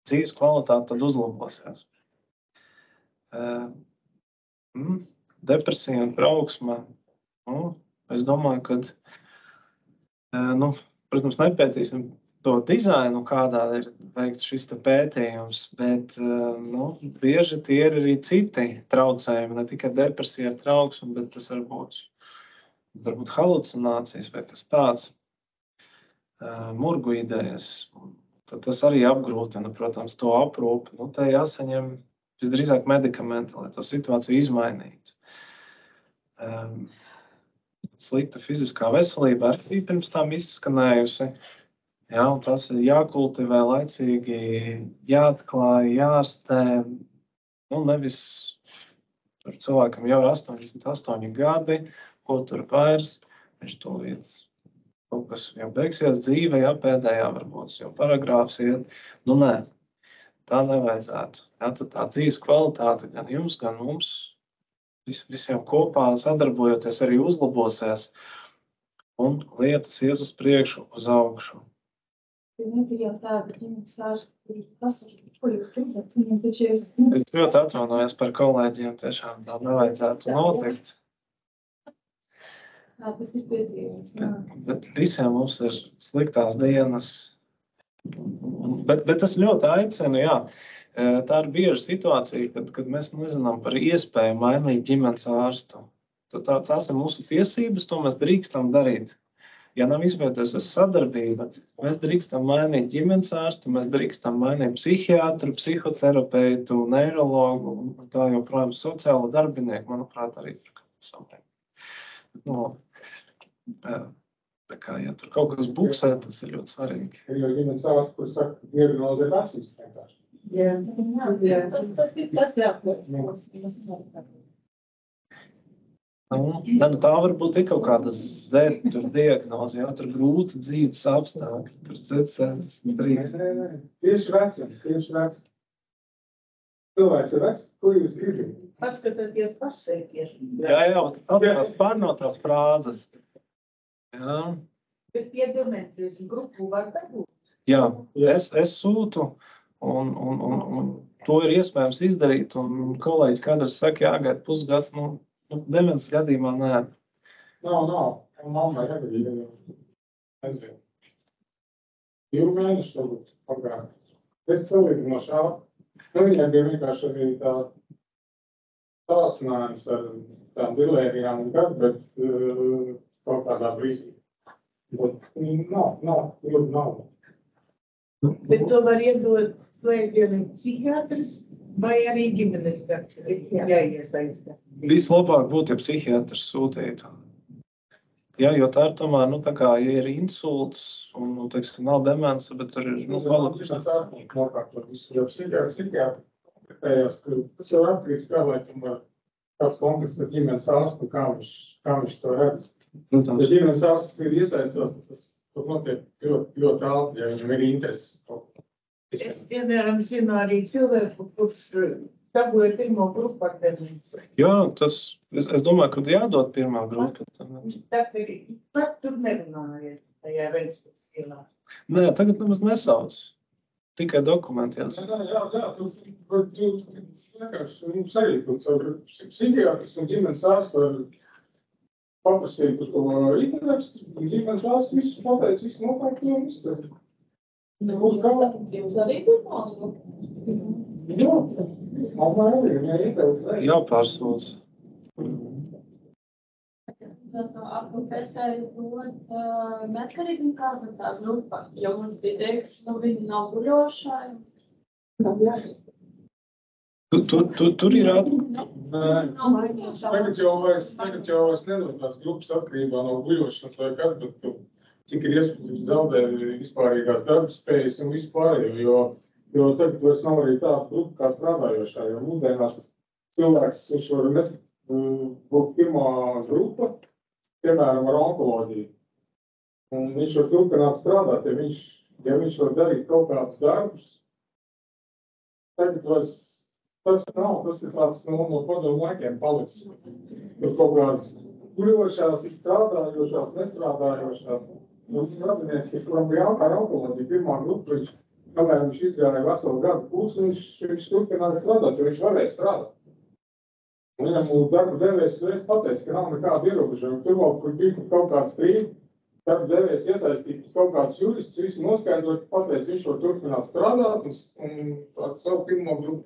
Dzīves kvalitāte tad uzlabosies. Depresija un trauksme. Es domāju, ka, protams, nepētīsim to dizainu, kādā ir veikts šis pētījums, bet bieži tie ir arī citi traucējumi, ne tikai depresija ar trauksmu, bet tas varbūt halucinācijas vai kas tāds, murgu idejas. Tad tas arī apgrūtina, protams, to aprūpi. Te jāsaņem visdrīzāk medikamenti, lai to situāciju izmainītu. Slikta fiziskā veselība arī pirms tam izskanējusi. Jā, un tas ir jākultivē laicīgi, jāatklāj, jārastē. Nevis tur cilvēkam jau ir 88 gadi, ko tur vairs, viņš to vietas. Kaut kas jau beigsies dzīve, pēdējā varbūt jau paragrāfs iet. Nē, tā nevajadzētu. Tad tā dzīves kvalitāte gan jums, gan mums, visiem kopā sadarbojoties arī uzlabosies un lietas ies uz priekšu, uz augšu. Ir jau tāda ģimenes ārsta, kuri pasaka, ko jūs gribat, viņiem taču ir... Es ļoti atvainojos par kolēģiem, tiešām tā nevajadzētu notikt. Tas ir piedzīvums, jā. Bet visiem mums ir sliktās dienas. Bet tas ļoti aicina, jā. Tā ir bieža situācija, kad mēs nezinām par iespēju mainīt ģimenes ārstu. Tās ir mūsu tiesības, to mēs drīkstam darīt. Ja nav izveidojusies sadarbība, mēs drīkstam mainīt ģimenes ārstu, mēs drīkstam mainīt psihiatru, psihoterapeitu, neirologu un tā joprojām sociālo darbinieku, manuprāt, arī tur samē. Tā kā, ja tur kaut kas buksē, tas ir ļoti svarīgi. Ir jau ģimenes ārsts, kur saka, ka diagnozē vecums vienkārši. Jā, tas jāpēc. Tā varbūt ir kaut kāda diagnoze, tur grūti dzīves apstākļi, tur Z73. Tieši vecums. Cilvēks ir vecs, ko jūs gribat? Paskatieties pasēties. Jā, tās pārnotās frāzes. Jā. Bet pie demencijas grupu var dabūt. Jā, es sūtu, un to ir iespējams izdarīt, un kolēģi kādreiz saka, jāgaida pusgads, demences gadījumā nē. Nav. Mamma jāgadīja. Nezinu. 2 mēneši varbūt pagājuši. Es cilvēku no šā. Viņai bija vienkārši arī tā tāsinājums ar tām dilērijām un gadu, bet kaut kādā brīdī. Bet nav. Bet to var iedot slēgļiem psihiatrs vai arī ģimenes jāiesaista. Vislabāk būtu, ja psihiatrs sūtītu. Jā, jo tā ir tomēr, tā kā, ja ir insults un, teiksim, nav demence, bet tur ir, Jo psihiatrs tas jau atkarīgs, kā laikam var kāds konflikts ar ģimenes ārstu, kā viņš to redz. Protams. Ja ģimenes ārsts ir iesaistās, tas notiek ļoti ātri, ja viņam ir interesi. Es, piemēram, zinu arī cilvēku, kurš dabūja pirmo grupu ar demenci. Jā, es domāju, ka jādod pirmā grupa. Tad arī pat tur nerunāja tajā reizē. Nē, tagad nemaz nesauc. Tikai dokumenti jāsaka. Jā, tu vienkārši mums arī psihiatrs un ģimenes ārsts var paprasīt par to iknēkstu, un ģimenes ārsts visu pateic, visu nokārt un izdarīt. Jūs arī pirmās? Jā, pārsūdz. Aprūpēsēju dot neatkarīgi kāda tā grupa, jo mums bija teikuši, viņi nav guļošai. Tur ir Tagad jau es nedod tās grupas atkarībā no guļošanas vai kas, bet cik ir iespējams zaudē vispārīgās darba spējas un vispārējo, jo tagad vairs nav arī tāda grupa kā strādājošā, jo mūsdienās cilvēks, viņš var būt pirmā grupa, piemēram, ar onkoloģiju. Un viņš var turpināt strādāt, ja viņš var darīt kaut kādus darbus. Tagad vairs tas nav, tas ir tāds no padomu laikiem palicis. Tur kaut kāds guļošās, strādājošās, nestrādājošās. Mums radinieks, kuram bija automaģija, pirmā grupa, kamēr viņš izgāja veselu gadu pusi, viņš turpināja strādāt, jo viņš varēja strādāt. Viņam darba devējs reiz pateica, ka nav nekāda ierobežojuma. Tur vēl, kur bija kaut kāds strīds, darba devējs iesaistīt kaut kāds jurists, visu noskaidrot, pateica, viņš var turpināt strādāt un ar savu pirmo grupu.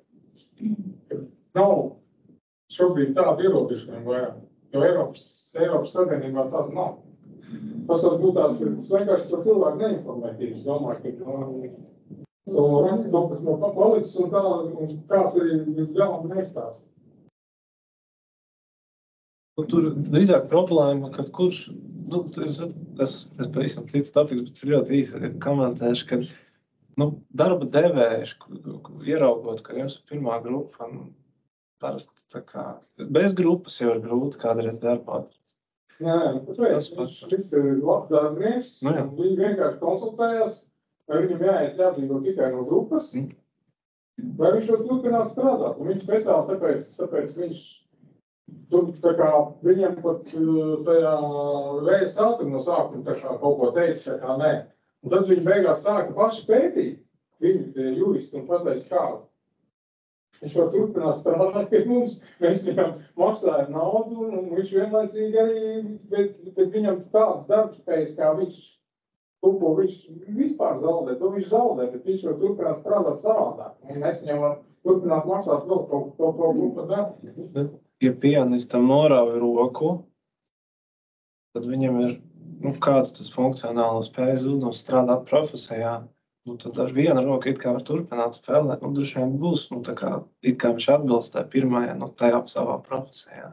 Nav šobrīd tāda ierobežojuma vairāk, jo Eiropas Savienībā tāda nav. Tas varbūt tās vienkārši to cilvēku neinformētības, domāju, ka kaut kas no palicis un kāds arī līdz galam neizstāsta. Tur drīzāk problēma, kad kurš, tas pavisam cits topiks, bet ļoti īsi komentēšu, kad darba devējuši, ieraugot, ka jums ir pirmā grupa, parasti tā kā bez grupas jau ir grūti kādreiz darbā. Nē, viņš ir labs darbinieks, viņi vienkārši konsultējās, vai viņam jādzīvo tikai no grupas, vai viņš var turpināt strādāt, un viņš speciāli tāpēc viņš tur tā kā viņam pat tajā VSA tur no sākuma tā kā kaut ko teica, tā kā nē. Un tad viņi beigās sāka paši pētīt, viņi tie juristi un pateica kādu. Viņš var turpināt strādāt pie mums, mēs viņam maksājam naudu, un viņš vienlaicīgi arī, bet viņam tāds darbspējas, kā viņš vispār zaudē, to viņš zaudē, bet viņš var turpināt strādāt savādāk. Un mēs viņam var turpināt maksāt vēl kaut ko darbu. Ja pianistam norauj roku, tad viņam ir, kāds tas funkcionāls spējas zud un strādāt profesijā. Tad ar vienu roku it kā var turpināt spēlēt, droši vien būs, tā kā it kā viņš atbilst tā pirmajā, tajā savā profesijā.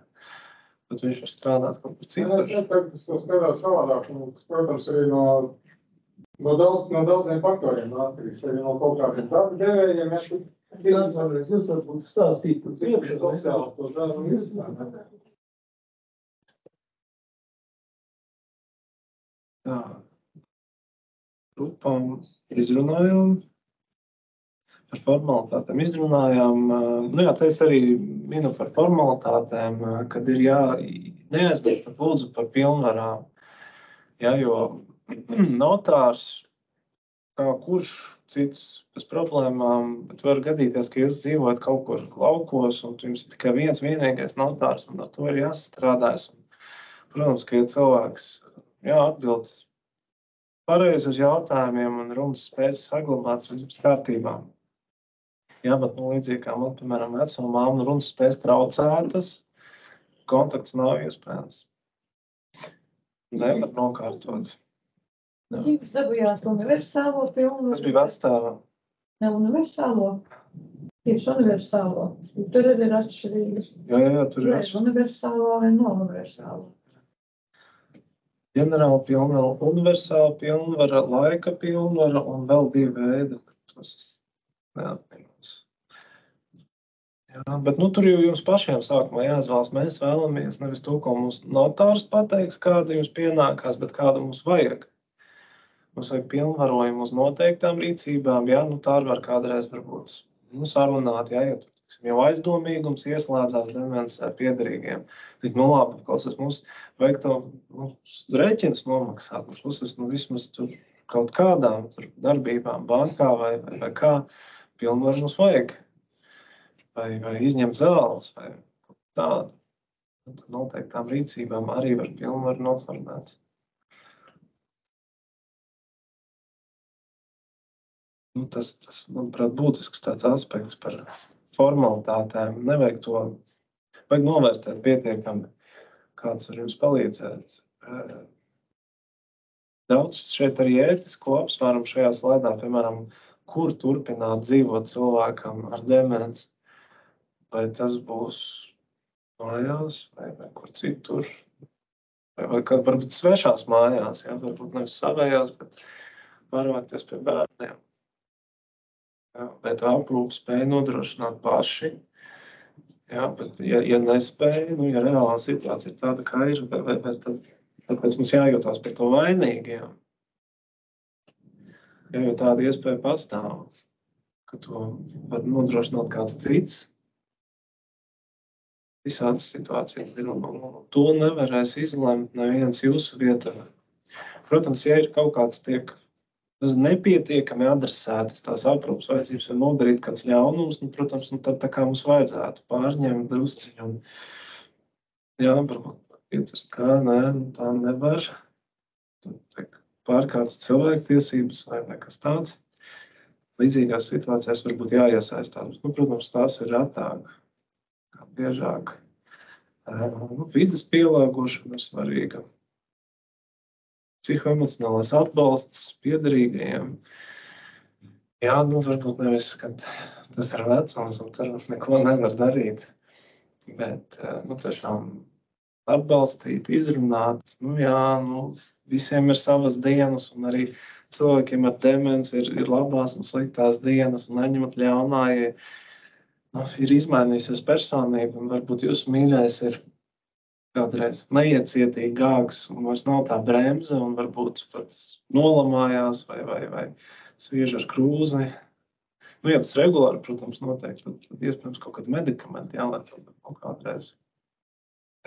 Bet viņš var strādāt kaut kur citur. Es teiktu, ka tas spēlēt savādāk, un tas, protams, arī no daudziem faktoriem atkarīgs, arī no kaut kādiem darba devējiem. Jūs varbūt stāstīt, ka sociāli to darbu izslēgt. Tā. Grupām izrunājām. Par formalitātēm izrunājām. Te es arī minu par formalitātēm, kad ir neaizmirst lūdzu par pilnvarām. Jo notārs, kā kurš cits bez problēmām, bet var gadīties, ka jūs dzīvojat kaut kur laukos un jums ir tikai viens vienīgais notārs un ar to ir jāsastrādājas. Protams, ka ja cilvēks atbild pareizi uz jautājumiem un runas spējas saglabāts līdz kārtībā. Bet līdzīgi kā man, piemēram, veco māmu runas spējas traucētas, kontakts nav iespējams. Nevar nokārtot. Jūs dabujāt universālo pilnvaru? Tas bija vecstāvā. Ne universālo? Tieši universālo. Tur arī ir atšķirības. Jā, tur ir atšķirības. Universālo vai nav universālo? Ģenerāla pilnvara, universāla pilnvara, laika pilnvara un vēl 2 veidi. Tas neatminos. Bet tur jau jums pašiem sākumā jāizvēlas. Mēs vēlamies nevis to, ko mums notārs pateiks, kāda jums pienākās, bet kāda mums vajag. Mums vajag pilnvarojumu uz noteiktām rīcībām, tā var kādreiz varbūt sarunāt, ja tur jau aizdomīgums ieslēdzās demencē piederīgiem. Tik labi, klausies, mums vajag to rēķinus nomaksāt, mums vismaz tur kaut kādām tur darbībām, bankā vai kā pilnvaru mums vajag. Vai izņemt zāles vai tādu. Noteiktām rīcībām arī var pilnvaru noformēt. Tas, manuprāt, būtisks tāds aspekts par formalitātēm. Nevajag to, vajag novērtēt pietiekami, kāds var jums palīdzēt. Daudz šeit arī ētisko apsvērumu šajā slaidā, piemēram, kur turpināt dzīvot cilvēkam ar demenci. Vai tas būs mājās vai kur citur. Vai varbūt svešās mājās, varbūt nevis savējās, bet pārvākties pie bērniem. Vai to aprūpu spēja nodrošināt paši. Bet ja nespēja, ja reālā situācija ir tāda, kā ir, tāpēc mums jājūtās par to vainīgi. Jo tāda iespēja pastāv, ka to var nodrošināt kāds cits. Visādas situācijas ir, un to nevarēs izlemt neviens jūsu vietā. Protams, ja ir kaut kāds tiek nepietiekami adresētas tās aprūpas vajadzības vai nodarīt kāds ļaunums, nu, protams, nu, tad tā kā mums vajadzētu pārņemt drusciņu un, jā, varbūt piecirst kā, nē, tā nevar. Pārkāptas cilvēktiesības vai kas tāds. Līdzīgās situācijās varbūt jāiesaistās. Nu, protams, tās ir retāk, kā biežāk. Vides pielāgošana ir svarīga. Psihoemocionālais atbalsts piederīgajiem. Jā, nu varbūt nevis, kad tas ir vecums un cerams neko nevar darīt, bet, nu, tiešām atbalstīt, izrunāt, nu jā, nu, visiem ir savas dienas un arī cilvēkiem ar demenci ir labās un sliktās dienas un neņemat ļaunā, ja nu, ir izmainījusies personība un varbūt jūsu mīļais ir kādreiz neiecietīgāks un vairs nav tā bremze un varbūt pats nolamājās vai sviež ar krūzi. Nu, ja tas regulāri, protams, noteikti, tad iespējams kaut kādi medikamenti jāliet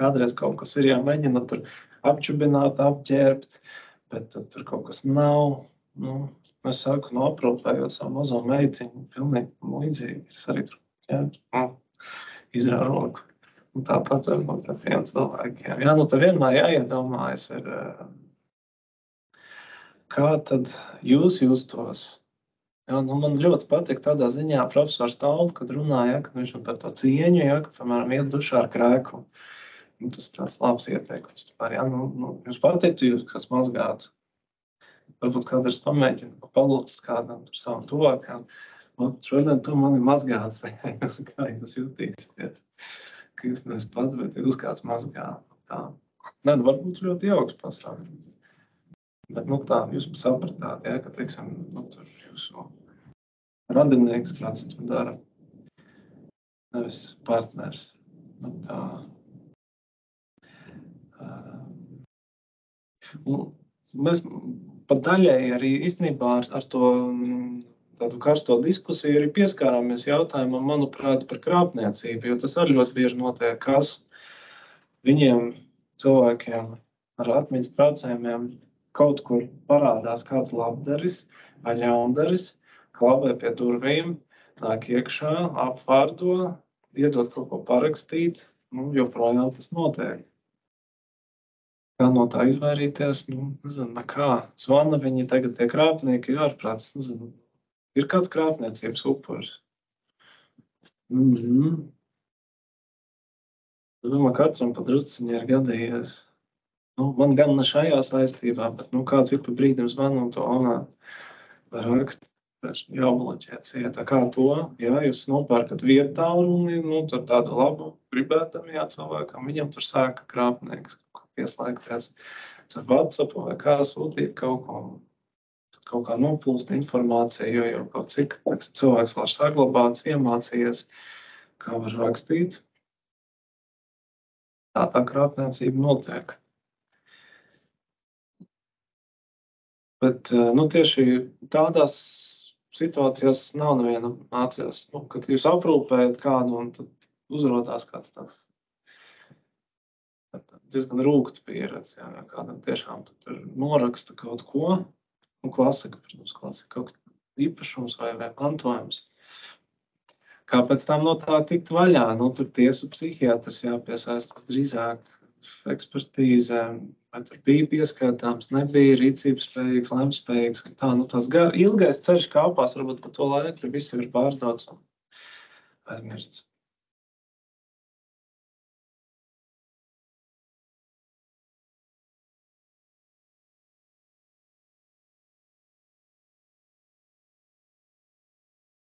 kādreiz kaut kas ir jāmēģina tur apčubināt, apģērbt, bet tad tur kaut kas nav. Nu, es saku, aprūpējot savu mazo meitiņu, pilnīgi līdzīgi. Es arī tur izrāvu roku. Un tāpat varbūt ar vienu cilvēkiem. Jā, nu, tad vienmēr jāiedomājas ir, kā tad jūs justos. Jā, nu, man ļoti patīk tādā ziņā profesors Taube, kad runāja, kad viņš par to cieņu, jā, ka, piemēram, iet dušā ar krēklu. Nu, tas tāds labs ieteikums. Jā, nu, jūs pateiktu, jūs kas mazgātu. Varbūt kādreiz pamēģina palūdzt kādam tur savam tuvākam. Šodien tu mani mazgāsi. Kā jūs jutīsieties? Ka jūs neesat pats, bet jūs kāds mazgā. Tā. Nē, nu, varbūt ļoti jauks pasaules. Bet, nu, tā, jūs sapratāt, jā, ka, teiksim, nu, tur jūsu radinieks kāds to dara. Nevis partners. Nu, tā. Mēs pat daļai arī īstenībā ar to tādu karsto diskusiju arī pieskārāmies jautājumam, manuprāt, par krāpniecību, jo tas arī ļoti bieži notiek, kas viņiem, cilvēkiem ar atmiņas traucējumiem kaut kur parādās kāds labdaris vai ļaundaris, klabē pie durvīm, nāk iekšā, apvārdo, iedod kaut ko parakstīt, nu, joprojām tas notiek. Kā no tā izvairīties, nu, nezinu, nekā. Zvana viņi tagad tie krāpnieki, ir ārprāt, es nezinu. Ir kāds krāpniecības upuris. Domāju, katram pa drusciņi ir gadījies. Nu, man gan ne šajā saistībā, bet nu, kāds ir pa brīdim zvanu un to vai raksta, jābloķē cieta. Kā to, jā, jūs nopērkat vietu tālruni, nu, tur tādu labu gribētam, jā, cilvēkam, viņam tur sāka krāpnieks pieslēgties ar WhatsApp vai kā sūtīt kaut ko. Kaut kā noplūst informācija, jo kaut cik cilvēks var saglabāt, iemācījies, kā var rakstīt. Tā krāpniecība notiek. Bet, nu, tieši tādās situācijās nav neviena mācījās, nu, kad jūs aprūpējat kādu un tad uzrodās kāds tāds diezgan rūgta pieredze, jā, kādam tiešām tur noraksta kaut ko. Un klasika, protams, kaut kas īpašums vai mantojums. Kā pēc tam no tā tikt vaļā? Nu, tur tiesu psihiatrs jāpiesaist, kas drīzāk ekspertīze, vai tur bija pieskaitāms, nebija rīcības spējīgs, lemspējīgs. Tā, nu, tas ilgais ceļš kāpās, varbūt pa to laiku tur viss ir pārdots un aizmirsts.